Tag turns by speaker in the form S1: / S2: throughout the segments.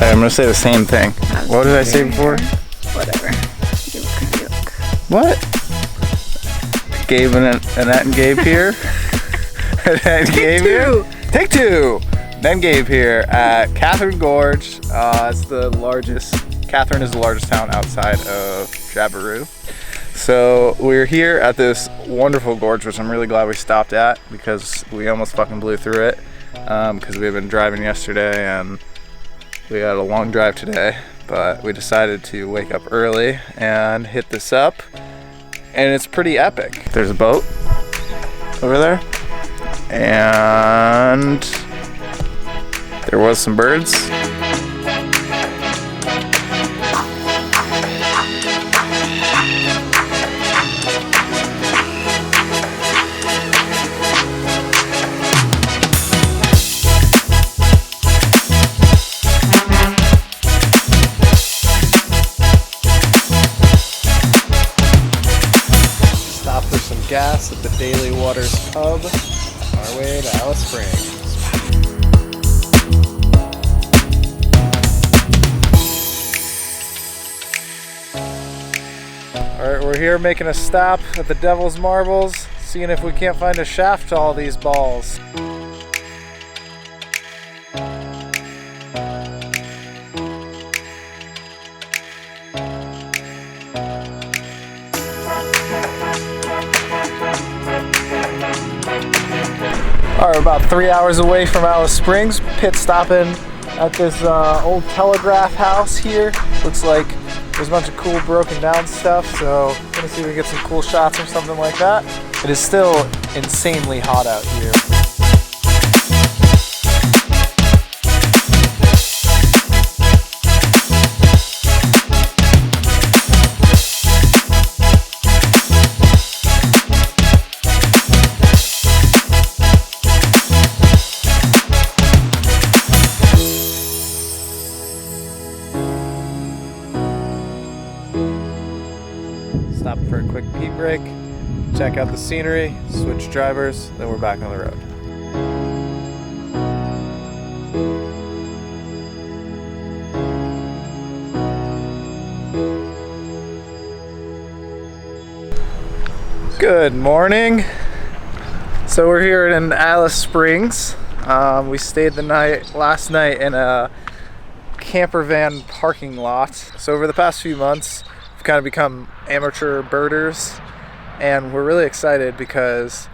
S1: Alright, I'm gonna say the same thing. What did I say before?
S2: Whatever.
S1: What? Gabe and Annette and Gabe here. Annette and Gabe here. Take two. Then Gabe here at Catherine Gorge. It's the largest. Catherine is the largest town outside of Jabiru. So we're here at this wonderful gorge, which I'm really glad we stopped at because we almost fucking blew through it. Because we've been driving yesterday and we had a long drive today. But we decided to wake up early and hit this up. And it's pretty epic. There's a boat over there. And there was some birds. Stop for some gas at the Daily Waters Pub on our way to Alice Springs. Alright, we're here making a stop at the Devil's Marbles, seeing if we can't find a shaft to all these balls. Alright, we're about 3 hours away from Alice Springs, pit stopping at this old telegraph house here. Looks like there's a bunch of cool broken down stuff, so I'm gonna see if we can get some cool shots or something like that. It is still insanely hot out here. Stop for a quick pee break, check out the scenery, switch drivers, then we're back on the road. Good morning. So we're here in Alice Springs. We stayed the night last night in a camper van parking lot. So over the past few months, we've kind of become amateur birders, and we're really excited because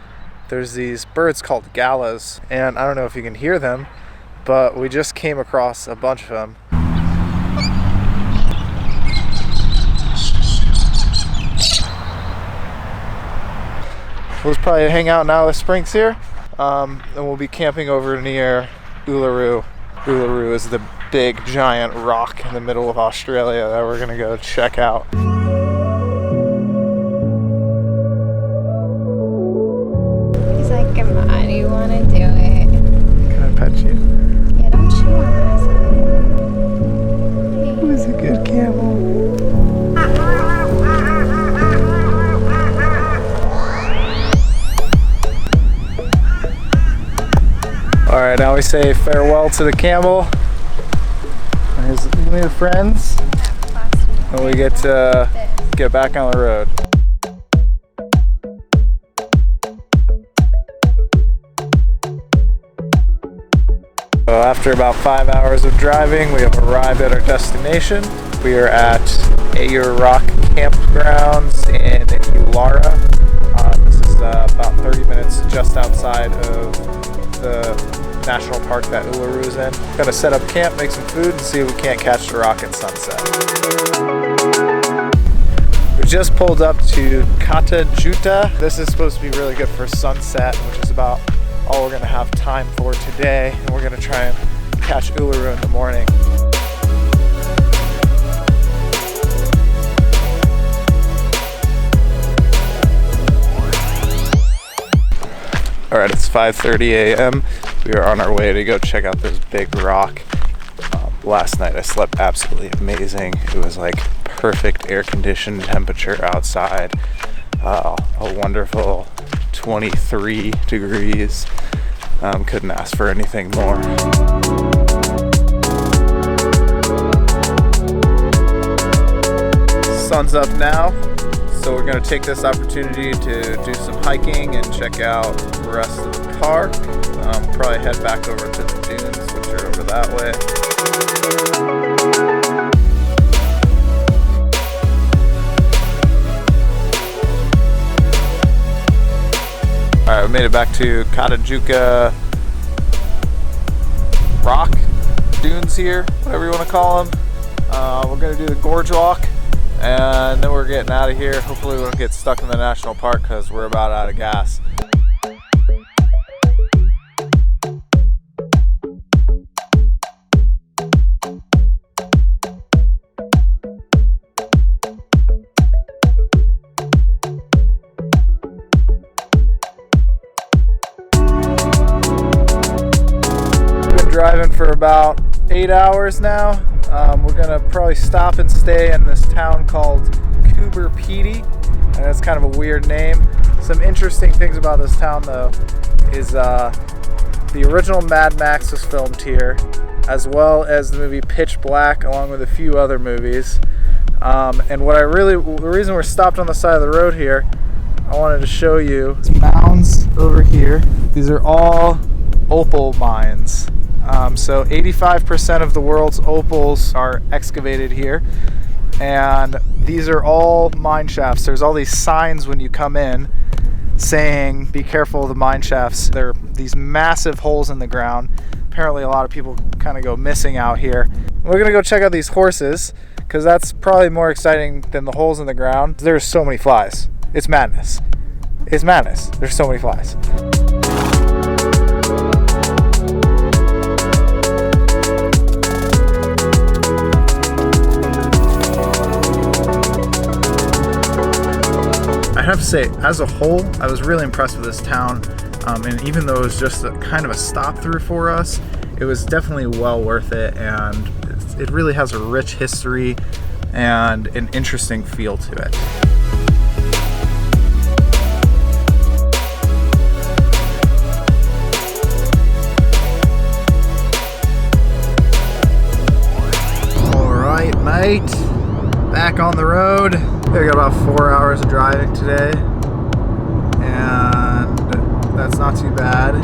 S1: there's these birds called gallas, and I don't know if you can hear them, but we just came across a bunch of them. We'll probably hang out in Alice Springs here, and we'll be camping over near Uluru. Uluru is the big giant rock in the middle of Australia that we're gonna go check out.
S2: He's like, come on, you want to do it.
S1: Can I pet you?
S2: Yeah, don't chew on my side.
S1: Who's a good camel? Alright, now we say farewell to the camel. Here's new friends. And we get to get back on the road. So after about 5 hours of driving, we have arrived at our destination. We are at Ayr Rock Campgrounds in Ulara. This is about 30 minutes just outside of the national park that Uluru is in. Gonna set up camp, make some food, and see if we can't catch the rock at sunset. We just pulled up to Kata Juta. This is supposed to be really good for sunset, which is about all we're gonna have time for today. And we're gonna try and catch Uluru in the morning. All right, it's 5:30 a.m. We are on our way to go check out this big rock. Last night I slept absolutely amazing. It was like perfect air-conditioned temperature outside. A wonderful 23 degrees. Couldn't ask for anything more. sun's up now, so we're going to take this opportunity to do some hiking and check out the rest of the park. Probably head back over to the dunes, which are over that way. Alright, we made it back to Katajuka Rock Dunes here, whatever you want to call them. We're going to do the gorge walk, and then we're getting out of here. Hopefully we don't get stuck in the national park because we're about out of gas. Driving for about 8 hours now. We're gonna probably stop and stay in this town called Coober Pedy, and it's kind of a weird name. Some interesting things about this town though is the original Mad Max was filmed here, as well as the movie Pitch Black, along with a few other movies. And the reason we're stopped on the side of the road here, I wanted to show you these mounds over here. These are all opal mines. So 85% of the world's opals are excavated here, and these are all mine shafts. There's all these signs when you come in saying be careful of the mine shafts. There are these massive holes in the ground. Apparently a lot of people kind of go missing out here. We're gonna go check out these horses because that's probably more exciting than the holes in the ground. There's so many flies. It's madness. It's madness. There's so many flies. I have to say, as a whole, I was really impressed with this town, and even though it was just kind of a stop through for us, it was definitely well worth it, and it really has a rich history and an interesting feel to it. All right, mate, back on the road. I got about 4 hours of driving today, and that's not too bad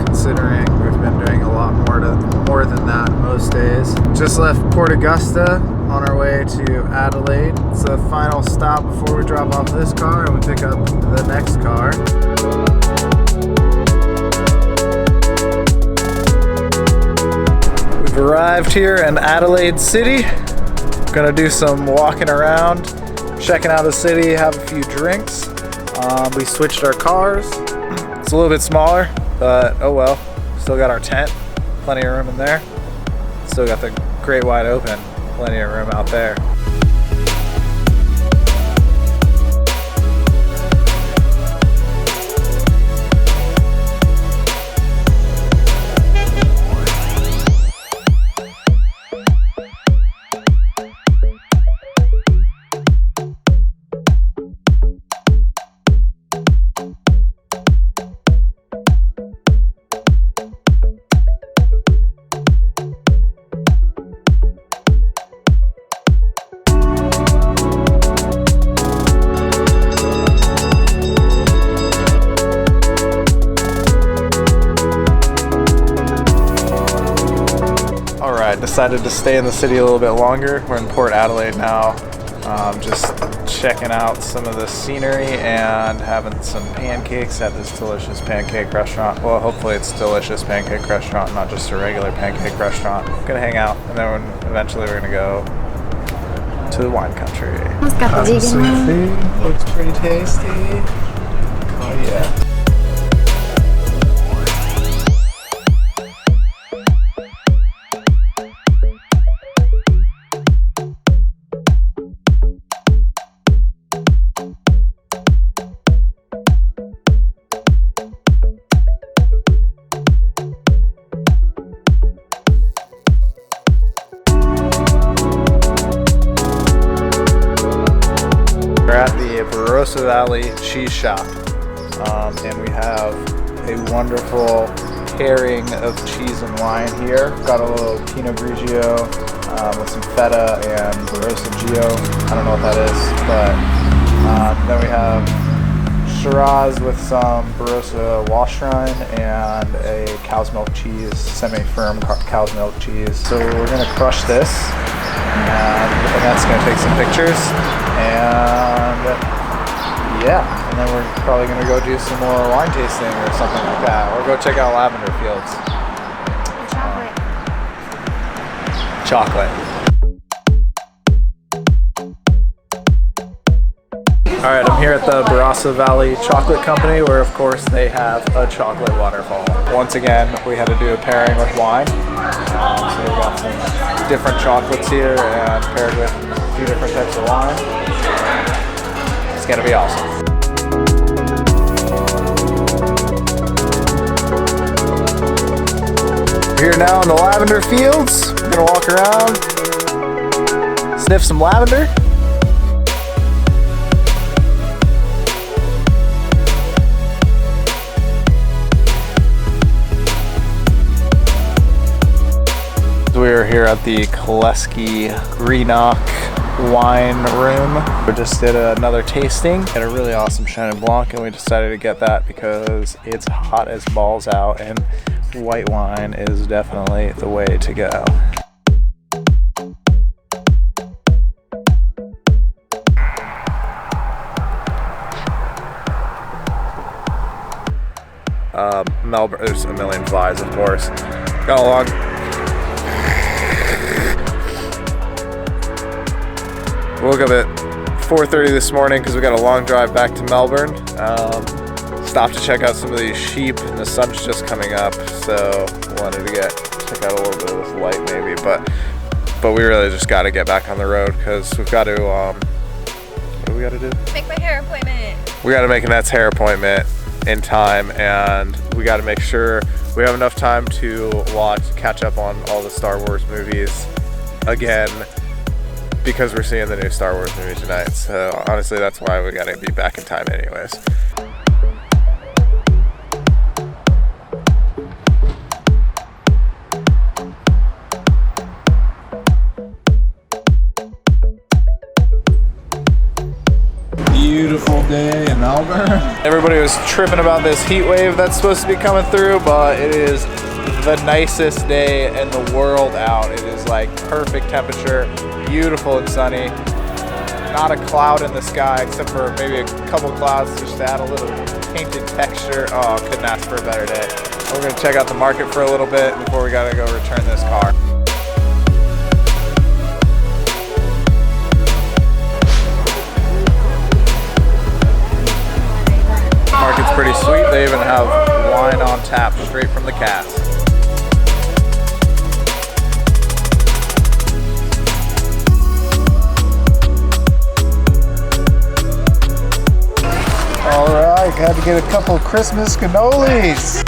S1: considering we've been doing a lot more than that most days. Just left Port Augusta on our way to Adelaide. It's the final stop before we drop off this car and we pick up the next car. We've arrived here in Adelaide City. Gonna do some walking around, checking out the city, have a few drinks. We switched our cars. It's a little bit smaller, but oh well. Still got our tent, plenty of room in there. Still got the Great Wide Open, plenty of room out there. Decided to stay in the city a little bit longer. We're in Port Adelaide now, just checking out some of the scenery and having some pancakes at this delicious pancake restaurant. Well, hopefully it's a delicious pancake restaurant, not just a regular pancake restaurant. Gonna hang out, and then eventually we're gonna go to the wine country.
S2: It's got the vegan one.
S1: Looks pretty tasty. Oh yeah. Valley cheese shop, and we have a wonderful pairing of cheese and wine here. Got a little Pinot Grigio with some feta and Barossa Geo. I don't know what that is, but then we have Shiraz with some Barossa Washrine and a cow's milk cheese, semi-firm cow's milk cheese. So we're gonna crush this, and that's gonna take some pictures, and yeah, and then we're probably gonna go do some more wine tasting or something like that, or go check out lavender fields. Chocolate. All right, I'm here at the Barossa Valley Chocolate Company, where of course they have a chocolate waterfall. Once again, we had to do a pairing with wine. So we've got some different chocolates here and paired with a few different types of wine. It's gonna be awesome. We're here now in the lavender fields. We're gonna walk around, sniff some lavender. We are here at the Koleski Greenock wine room. We just did another tasting. Had a really awesome Chenin Blanc, and we decided to get that because it's hot as balls out, and white wine is definitely the way to go. Melbourne, there's a million flies, of course. Got along. Woke up at 4:30 this morning because we got a long drive back to Melbourne. Stopped to check out some of these sheep, and the sun's just coming up, so wanted to check out a little bit of this light maybe, but we really just got to get back on the road because we've got to, what do we got to do?
S2: Make my hair appointment.
S1: We got to make Annette's hair appointment in time, and we got to make sure we have enough time to catch up on all the Star Wars movies again, because we're seeing the new Star Wars movie tonight. So honestly, that's why we gotta be back in time anyways. Beautiful day in Melbourne. Everybody was tripping about this heat wave that's supposed to be coming through, but it is the nicest day in the world out. It is like perfect temperature, beautiful and sunny. Not a cloud in the sky except for maybe a couple clouds just to add a little painted texture. Oh, couldn't ask for a better day. We're gonna check out the market for a little bit before we gotta go return this car. Market's pretty sweet. They even have wine on tap straight from the cask. All right, got to get a couple Christmas cannolis.